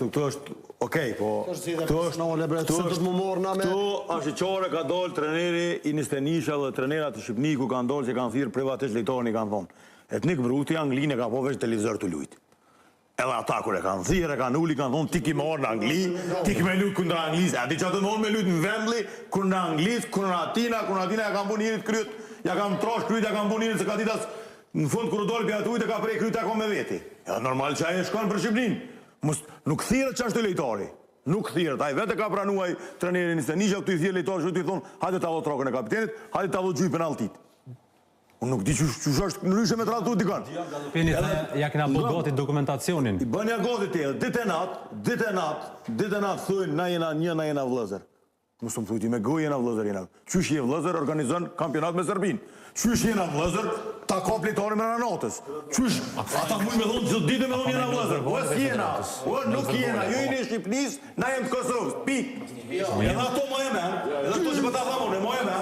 Këtu është, okej, po... Këtu është qore ka dollë treneri i Nistenisha dhe trenerat të Shqipniku kanë dollë që kanë thirë privatisht lejtorin i kanë thonë. Etnik Bruti Anglinë ka po veç televizor të lujtë. Edhe ata kur e kanë thirë, e kanë uli, kanë thonë ti ki me orë në Angli, ti ki me lujtë kundra Anglisë. A di që atë në orë me lujtë në Wembley, kundra Anglisë, kundra Atina ja kanë bu njerit kryt, ja kanë trosh kryt, ja kanë bu njerit se ka ditas në fund kërë dollë pja të ujtë e ka prej kryt e ko me veti. Ja, normal që aje shkonë për Shqipnin. Nuk thirët që është lejtori. Nuk thirët. Aje vete ka pranuaj trenerin Nistenisha, këtu i thirë lejtori, që të i thonë, hajde të allo trokën e kapitenit, hajde të allo gjujë penaltit. Unë nuk di që është në ryshe me të ratu dikon. Pini thë, ja kena bo gati dokumentacionin. I bënja gati të edhe, dit e natë, thujnë, na jena një, na jena vlëzër. Mësë më thujti me goj jena vlëzër jena. Qysh je vlëzër, organizon kampionat me Serbin. Qysh jena vlëzër, ta kop lejtori me ranatës. Qysh, ata muj me thonë, gjithë ditë me thonë jena vlëzër. O es jena, o nuk jena, ju jeni Shqipnis, na jem të Kosovës, pik. Edhe ato mo e men, edhe ato që pëta thamë une, mo e men,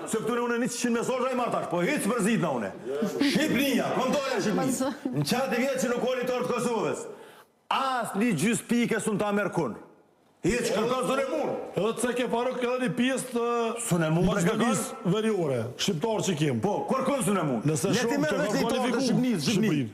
se këtune une 100 mesozha i martash, po hitë përzit na une. Shqipnia, kontorja Shqipnis, në qatë vjetë që nuk o lejtori të Kosovës, as një gjys pike sun ta merkun. Hitë që kërkon së në mund. Edhe të se ke farë këtë një pjesë të Mazgëdisë veriore, shqiptarë që kemë. Po, kërkon së në mund. Leti me veç lejtorë të Shqipnin.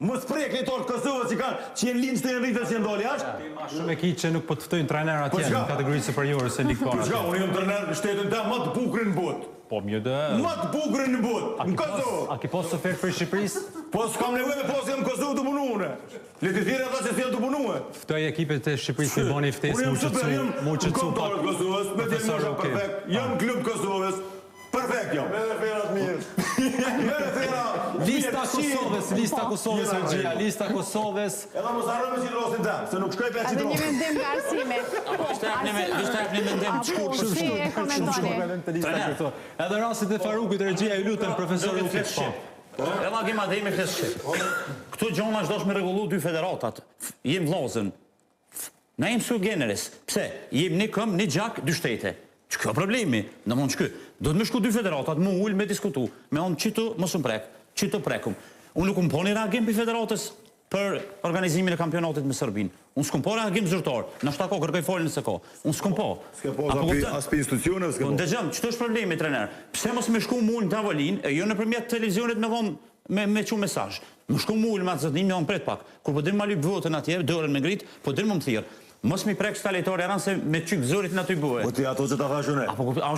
Mos prek lejtorë të Kosovës që jenë linë të jenë rritës që jenë doli ashtë. Ma shumë e ki që nuk po të ftojnë trener atje në kategoritë superiore se ligtarë. Përshka, unë jenë trener në shtetën të më të bukrin në botë. Po, mjë dhe... Më të bukrin në botë, në Kosovë. A ki posë të ferë për Shqipërisë? Po, s'kam nevoj me posë jam Kosovë të punu une. Leti thire ata që s'jenë të punu e. Ftoj ekipet të Shqipërisë të boni ftesë mu qëtësu pak profesor, jam klub Kosovës, perfekt jam. Mere ferat mirë. Lista Kosovës, Argjia, lista Kosovës. Edhe mos arrojme që i losin tem, se nuk shkoj për që i Edhe një mendim nga arsime. Vishtë një mendim të Edhe rasit e Farukit, Argjia, i lutem profesor Rukit. E ma kema dhe i me fles shqip. Këtu gjona është dosh me regullu 2 federatat. Jem vlozën. Na jem su generis. Pse? Jem një këm, një gjak, 2 shtete. Që kjo problemi? Në mund që kjo. Do të me shku 2 federatat, mu ullë me diskutu. Me onë qitu mësë më prek. Qitu prekum. Unë nuk më po një reagim për federatës për organizimin e kampionatit me Serbin. Unë s'kum po reagim zyrtar. Në shta ko, kërkoj folin nëse ko. Unë s'kum po. S'ke po as për institucionet, s'ke po. Ndëgjëm, qëto është problemi, trener? Pse mos me shku mu në tavolin, e jo në përmjet televizionit me thonë me që mesaj. Më shku mu në matë zëtnim, me onë pret pak. Kur po dirë ma lypë votën atje, dërën me ngrit, po dirë më më thirë. Mos mi prek shta lejtore, eranë se me qykë zërit në të i buhe. Po ti ato që ta thashune. A, po, a,